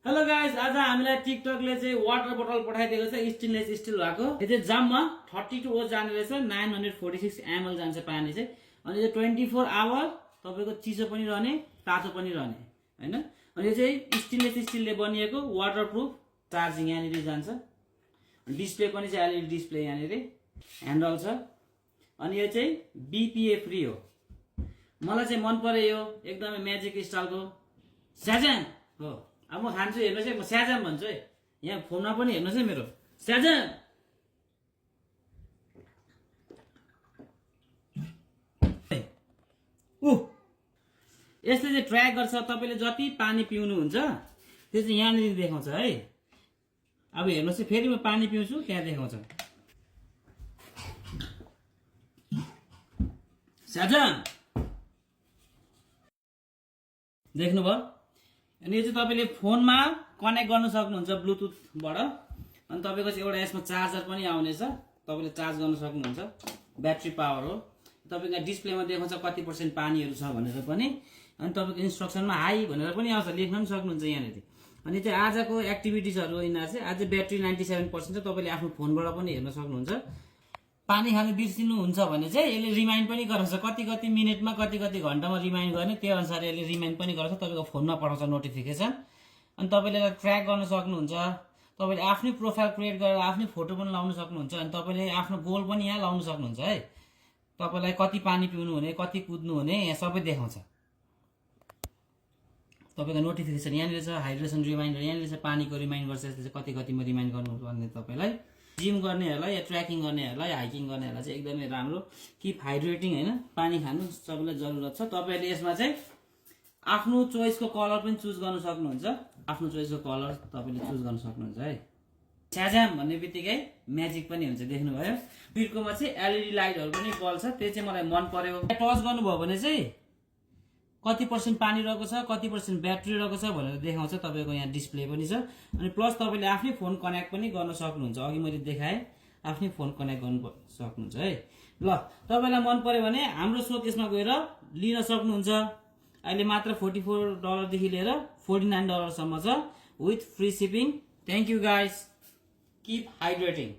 Hello guys, आज हामीलाई टिकटकले चाहिँ वाटर बोतल पठाइदिएको छ स्टेनलेस स्टिल भएको। यो चाहिँ जम्मा 32 ओज जाने रहेछ, 946 ml जान्छ पानी चाहिँ। अनि यो 24 आवर तपाईको चिसो पनि रहने तातो पनि रहने हैन। अनि यो चाहिँ स्टेनलेस स्टिलले बनिएको वाटरप्रुफ, चार्जिङ यहाँनिर जान्छ। डिस्प्ले पनि चाहिँ एलईडी डिस्प्ले यहाँनिर, ह्यान्डल छ। अनि यो चाहिँ बीपीए फ्री हो। मलाई चाहिँ मन पर्यो यो, एकदमै म्याजिक स्टाइलको स्याजाङ हो। अब म खान्छु, हेर्नुहोस् है, म स्याजाम भन्छु है। यहाँ फोनमा पनि हेर्नुहोस् है मेरो स्याजाम। यसले चाहिँ ट्र्याक गर्छ तपाईले जति पानी पिउनुहुन्छ त्यो चाहिँ यहाँनिर देखाउँछ है। अब हेर्नुहोस् है, फेरि म पानी पिउँछु, त्यहाँ देखाउँछ स्याजाम। देख्नुभयो? अनि यो चाहिँ तपाईले फोनमा कनेक्ट गर्न सक्नुहुन्छ ब्लुटुथबाट। अनि तपाईको चाहिँ एउटा यसमा चार्जर पनि आउनेछ, तपाईले चार्ज गर्न सक्नुहुन्छ। ब्याट्री पावर हो। तपाईको यहाँ डिस्प्लेमा देखाउँछ कति % पानीहरु छ भनेर पनि। अनि तपाईको इन्स्ट्रक्सनमा हाई भनेर पनि आउँछ, लेख्न पनि सक्नुहुन्छ यहाँनिर। अनि चाहिँ आजको एक्टिभिटिजहरु यिनीहरु चाहिँ आज ब्याट्री 97% छ, तपाईले आफ्नो फोनबाट पनि हेर्न सक्नुहुन्छ। पानी खानु बिर्सिनु हुन्छ भने चाहिँ यसले रिमाइन्ड पनि गराउँछ, कति मिनेटमा कति घण्टामा रिमाइन्ड गर्ने, त्यो अनुसार यसले रिमाइन्ड पनि गराउँछ। तपाईको फोनमा पठाउँछ नोटिफिकेसन। अनि तपाईले यसलाई ट्र्याक गर्न सक्नुहुन्छ। तपाईले आफ्नै प्रोफाइल क्रिएट गरेर आफ्नै फोटो पनि लाउन सक्नुहुन्छ। अनि तपाईले आफ्नो गोल पनि यहाँ लाउन सक्नुहुन्छ है। तपाईलाई कति पानी पिउनु हुने, कति कुद्नु हुने, यहाँ सबै देखाउँछ। तपाईको नोटिफिकेसन यहाँनिर छ, हाइड्रेसन रिमाइन्डर यहाँनिर छ, पानीको रिमाइन्ड गर्छ यसले चाहिँ कतिमा रिमाइन्ड गर्नु पर्ने। तपाईलाई जिम गर्नेहरुलाई या ट्र्याकिङ गर्नेहरुलाई, हाइकिङ गर्नेहरुलाई चाहिँ एकदमै राम्रो। किप हाइड्रेटिङ हैन, पानी खानु सबैलाई जरुरत छ। तपाईले यसमा चाहिँ आफ्नो चोइसको कलर पनि चुज गर्न सक्नुहुन्छ। आफ्नो चोइसको कलर तपाईले चुज गर्न सक्नुहुन्छ है। स्याजाम भन्ने बित्तिकै म्याजिक पनि हुन्छ, देख्नुभयो? बिर्कोमा चाहिँ एलईडी लाइटहरु पनि बल्छ, त्यो चाहिँ मलाई मन पर्यो। टच गर्नुभयो भने चाहिँ कति % पानी रहेको छ, कति % ब्याट्री रहेको छ भनेर देखाउँछ। तपाईको यहाँ डिस्प्ले पनि छ। अनि प्लस तपाईले आफ्नै फोन कनेक्ट पनि गर्न सक्नुहुन्छ। अघि मैले देखाएँ, आफ्नै फोन कनेक्ट गर्न सक्नुहुन्छ है। ल, तपाईलाई मन पर्यो भने हाम्रो सोकेसमा गएर लिन सक्नुहुन्छ। अहिले मात्र $44 देखि लिएर $49 सम्म छ, with free shipping. Thank you guys, keep hydrating.